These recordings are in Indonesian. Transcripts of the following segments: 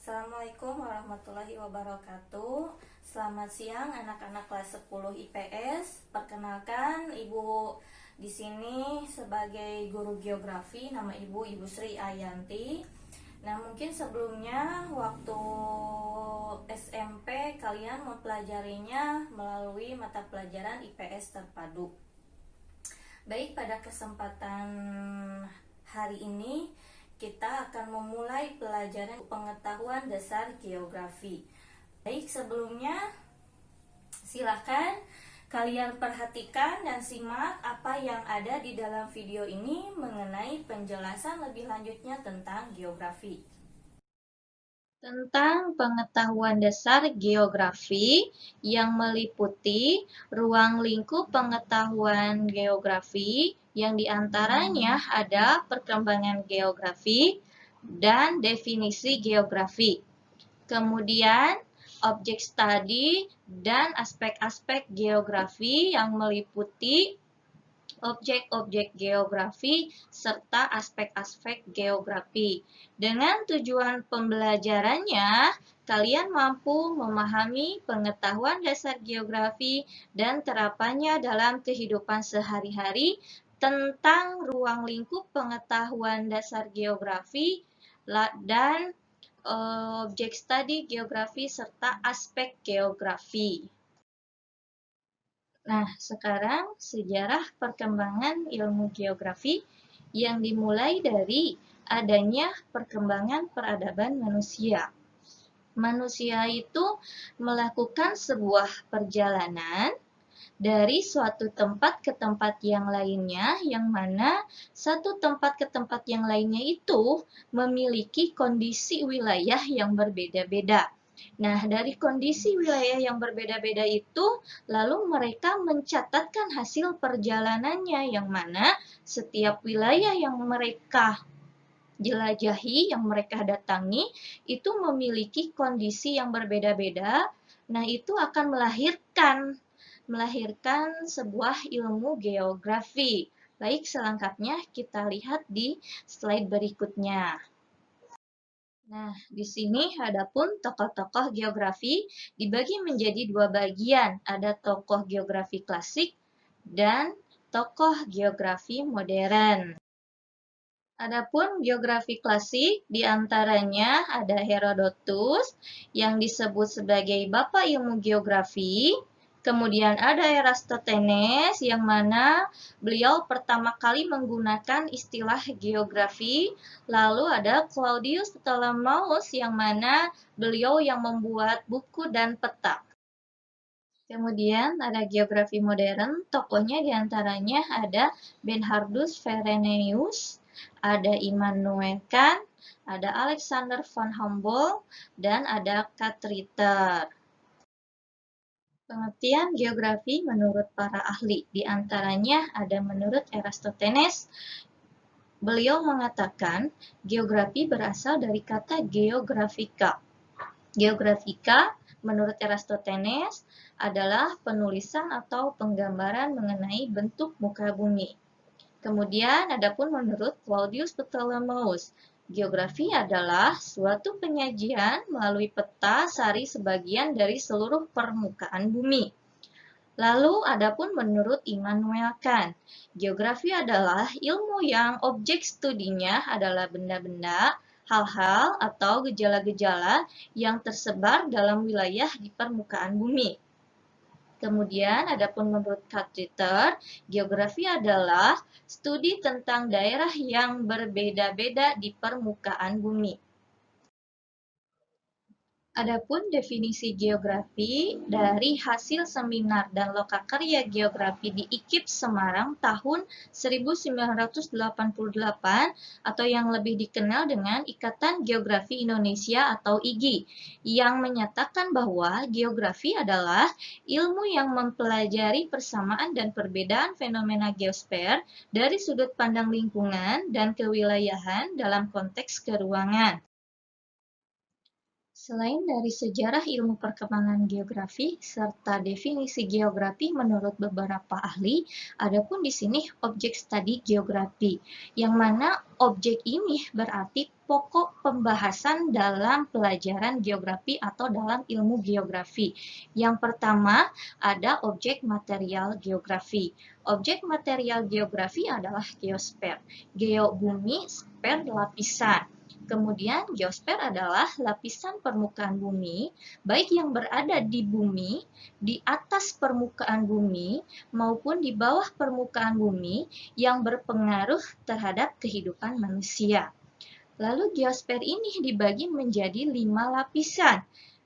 Assalamualaikum warahmatullahi wabarakatuh. Selamat siang anak-anak kelas 10 IPS. Perkenalkan, Ibu di sini sebagai guru geografi, nama Ibu Sri Ayanti. Nah, mungkin sebelumnya waktu SMP kalian mempelajarinya melalui mata pelajaran IPS terpadu. Baik, pada kesempatan hari ini kita akan memulai pelajaran pengetahuan dasar geografi. Baik, sebelumnya silakan kalian perhatikan dan simak apa yang ada di dalam video ini mengenai penjelasan lebih lanjutnya tentang geografi. Tentang pengetahuan dasar geografi yang meliputi ruang lingkup pengetahuan geografi yang diantaranya ada perkembangan geografi dan definisi geografi. Kemudian objek studi dan aspek-aspek geografi yang meliputi objek-objek geografi, serta aspek-aspek geografi. Dengan tujuan pembelajarannya, kalian mampu memahami pengetahuan dasar geografi dan terapannya dalam kehidupan sehari-hari tentang ruang lingkup pengetahuan dasar geografi dan objek studi geografi serta aspek geografi. Nah, sekarang sejarah perkembangan ilmu geografi yang dimulai dari adanya perkembangan peradaban manusia. Manusia itu melakukan sebuah perjalanan dari suatu tempat ke tempat yang lainnya, yang mana satu tempat ke tempat yang lainnya itu memiliki kondisi wilayah yang berbeda-beda. Nah, dari kondisi wilayah yang berbeda-beda itu, lalu mereka mencatatkan hasil perjalanannya, yang mana setiap wilayah yang mereka jelajahi, yang mereka datangi, itu memiliki kondisi yang berbeda-beda. Nah, itu akan melahirkan sebuah ilmu geografi. Baik, selengkapnya kita lihat di slide berikutnya. Nah, di sini adapun tokoh-tokoh geografi dibagi menjadi dua bagian. Ada tokoh geografi klasik dan tokoh geografi modern. Adapun geografi klasik diantaranya ada Herodotus yang disebut sebagai bapak ilmu geografi. Kemudian ada Eratosthenes yang mana beliau pertama kali menggunakan istilah geografi. Lalu ada Claudius Ptolemeus yang mana beliau yang membuat buku dan peta. Kemudian ada geografi modern, tokohnya diantaranya ada Bernhardus Vereneus, ada Immanuel Kant, ada Alexander von Humboldt, dan ada Karl Ritter. Pengertian geografi menurut para ahli, diantaranya ada menurut Eratosthenes, beliau mengatakan geografi berasal dari kata geografika. Geografika menurut Eratosthenes adalah penulisan atau penggambaran mengenai bentuk muka bumi. Kemudian adapun menurut Claudius Ptolemeus, geografi adalah suatu penyajian melalui peta sari sebagian dari seluruh permukaan bumi. Lalu adapun menurut Immanuel Kant, geografi adalah ilmu yang objek studinya adalah benda-benda, hal-hal atau gejala-gejala yang tersebar dalam wilayah di permukaan bumi. Kemudian, adapun menurut Karl Ritter, geografi adalah studi tentang daerah yang berbeda-beda di permukaan bumi. Adapun definisi geografi dari hasil seminar dan lokakarya geografi di IKIP Semarang tahun 1988 atau yang lebih dikenal dengan Ikatan Geografi Indonesia atau IGI, yang menyatakan bahwa geografi adalah ilmu yang mempelajari persamaan dan perbedaan fenomena geosfer dari sudut pandang lingkungan dan kewilayahan dalam konteks keruangan. Selain dari sejarah ilmu perkembangan geografi serta definisi geografi menurut beberapa ahli, ada pun di sini objek studi geografi, yang mana objek ini berarti pokok pembahasan dalam pelajaran geografi atau dalam ilmu geografi. Yang pertama ada objek material geografi. Objek material geografi adalah geosfer. Geo bumi, sfer lapisan. Kemudian geosfer adalah lapisan permukaan bumi, baik yang berada di bumi, di atas permukaan bumi, maupun di bawah permukaan bumi yang berpengaruh terhadap kehidupan manusia. Lalu geosfer ini dibagi menjadi 5 lapisan.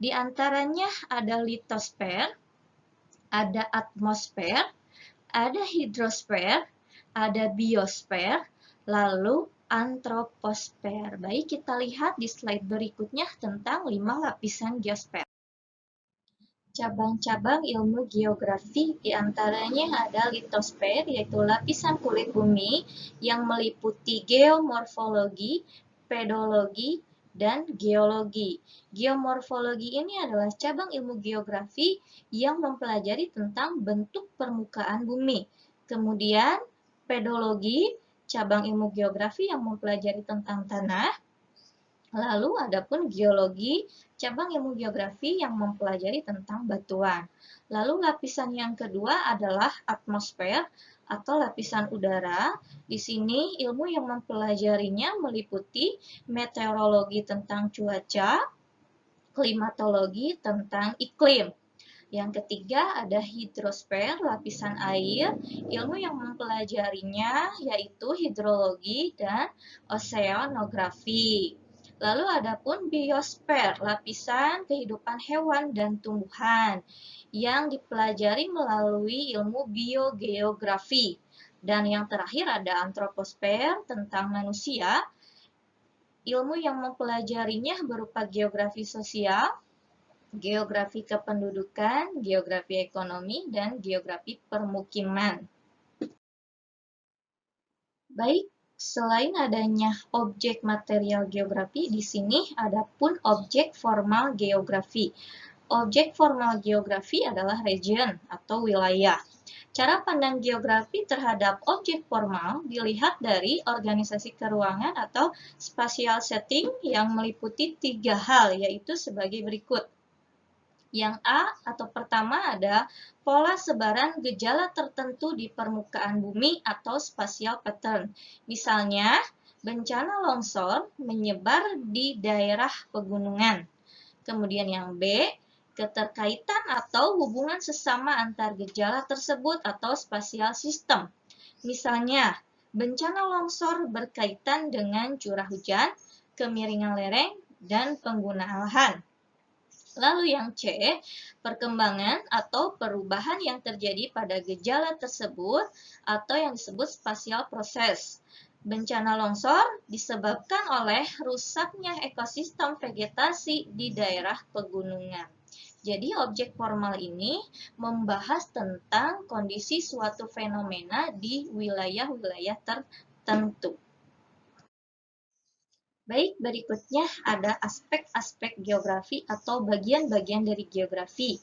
Di antaranya ada litosfer, ada atmosfer, ada hidrosfer, ada biosfer, lalu antroposfer. Baik, kita lihat di slide berikutnya tentang 5 lapisan geosfer. Cabang-cabang ilmu geografi diantaranya ada litosfer, yaitu lapisan kulit bumi yang meliputi geomorfologi, pedologi, dan geologi. Geomorfologi ini adalah cabang ilmu geografi yang mempelajari tentang bentuk permukaan bumi. Kemudian, pedologi, cabang ilmu geografi yang mempelajari tentang tanah. Lalu adapun geologi, cabang ilmu geografi yang mempelajari tentang batuan. Lalu lapisan yang kedua adalah atmosfer atau lapisan udara. Di sini ilmu yang mempelajarinya meliputi meteorologi tentang cuaca, klimatologi tentang iklim. Yang ketiga ada hidrosfer, lapisan air. Ilmu yang mempelajarinya yaitu hidrologi dan oseanografi. Lalu adapun biosfer, lapisan kehidupan hewan dan tumbuhan yang dipelajari melalui ilmu biogeografi. Dan yang terakhir ada antroposfer tentang manusia. Ilmu yang mempelajarinya berupa geografi sosial, geografi kependudukan, geografi ekonomi, dan geografi permukiman. Baik, selain adanya objek material geografi, di sini ada pun objek formal geografi. Objek formal geografi adalah region atau wilayah. Cara pandang geografi terhadap objek formal dilihat dari organisasi keruangan atau spatial setting yang meliputi 3 hal, yaitu sebagai berikut. Yang A atau pertama ada pola sebaran gejala tertentu di permukaan bumi atau spatial pattern. Misalnya, bencana longsor menyebar di daerah pegunungan. Kemudian yang B, keterkaitan atau hubungan sesama antar gejala tersebut atau spatial system. Misalnya, bencana longsor berkaitan dengan curah hujan, kemiringan lereng, dan penggunaan lahan. Lalu yang C, perkembangan atau perubahan yang terjadi pada gejala tersebut atau yang disebut spatial proses. Bencana longsor disebabkan oleh rusaknya ekosistem vegetasi di daerah pegunungan. Jadi objek formal ini membahas tentang kondisi suatu fenomena di wilayah-wilayah tertentu. Baik, berikutnya ada aspek-aspek geografi atau bagian-bagian dari geografi.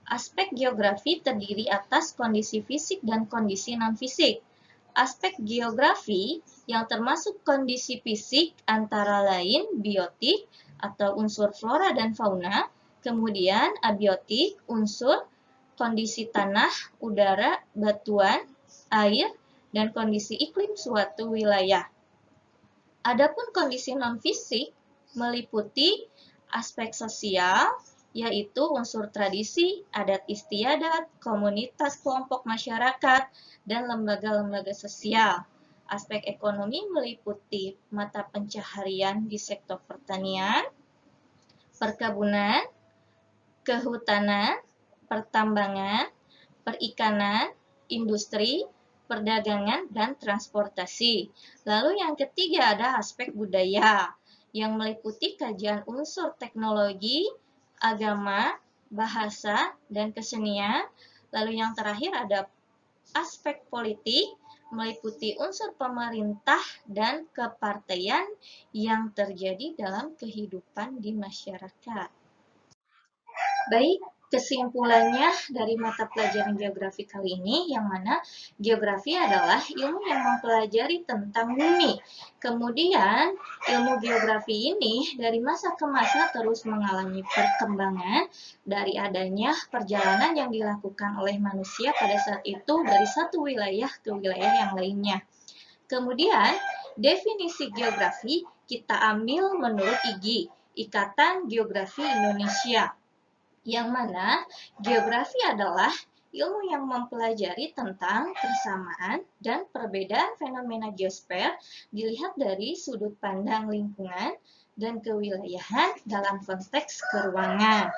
Aspek geografi terdiri atas kondisi fisik dan kondisi non-fisik. Aspek geografi yang termasuk kondisi fisik antara lain biotik atau unsur flora dan fauna, kemudian abiotik, unsur kondisi tanah, udara, batuan, air, dan kondisi iklim suatu wilayah. Adapun kondisi non-fisik meliputi aspek sosial, yaitu unsur tradisi, adat istiadat, komunitas kelompok masyarakat, dan lembaga-lembaga sosial. Aspek ekonomi meliputi mata pencaharian di sektor pertanian, perkebunan, kehutanan, pertambangan, perikanan, industri, perdagangan, dan transportasi. Lalu yang ketiga ada aspek budaya, yang meliputi kajian unsur teknologi, agama, bahasa, dan kesenian. Lalu yang terakhir ada aspek politik, meliputi unsur pemerintah dan kepartaian yang terjadi dalam kehidupan di masyarakat. Baik, kesimpulannya dari mata pelajaran geografi kali ini, yang mana geografi adalah ilmu yang mempelajari tentang bumi. Kemudian, ilmu geografi ini dari masa ke masa terus mengalami perkembangan dari adanya perjalanan yang dilakukan oleh manusia pada saat itu dari satu wilayah ke wilayah yang lainnya. Kemudian, definisi geografi kita ambil menurut IGI, Ikatan Geografi Indonesia, yang mana geografi adalah ilmu yang mempelajari tentang persamaan dan perbedaan fenomena geosfer dilihat dari sudut pandang lingkungan dan kewilayahan dalam konteks keruangan.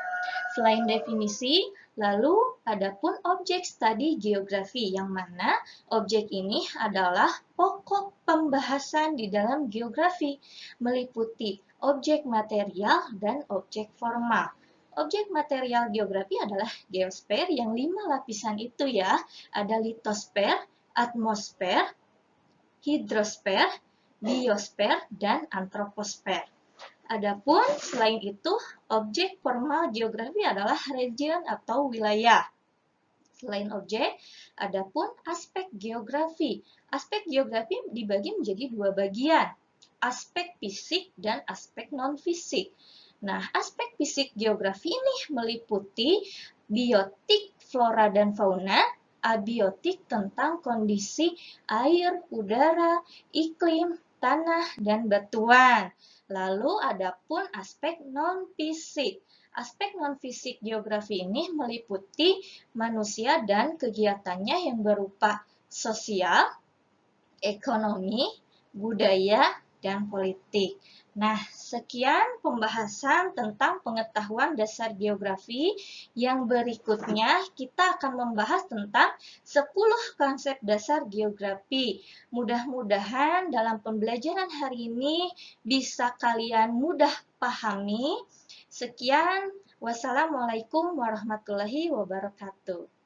Selain definisi, lalu adapun objek studi geografi, yang mana objek ini adalah pokok pembahasan di dalam geografi, meliputi objek material dan objek formal. Objek material geografi adalah geosfer yang 5 lapisan itu ya. Ada litosfer, atmosfer, hidrosfer, biosfer, dan antroposfer. Adapun selain itu, objek formal geografi adalah region atau wilayah. Selain objek, adapun aspek geografi. Aspek geografi dibagi menjadi 2 bagian, aspek fisik dan aspek non-fisik. Nah, aspek fisik geografi ini meliputi biotik, flora dan fauna, abiotik tentang kondisi air, udara, iklim, tanah, dan batuan. Lalu adapun aspek non-fisik. Aspek non-fisik geografi ini meliputi manusia dan kegiatannya yang berupa sosial, ekonomi, budaya, dan politik. Nah, sekian pembahasan tentang pengetahuan dasar geografi. Yang berikutnya kita akan membahas tentang 10 konsep dasar geografi. Mudah-mudahan dalam pembelajaran hari ini bisa kalian mudah pahami. Sekian, wassalamualaikum warahmatullahi wabarakatuh.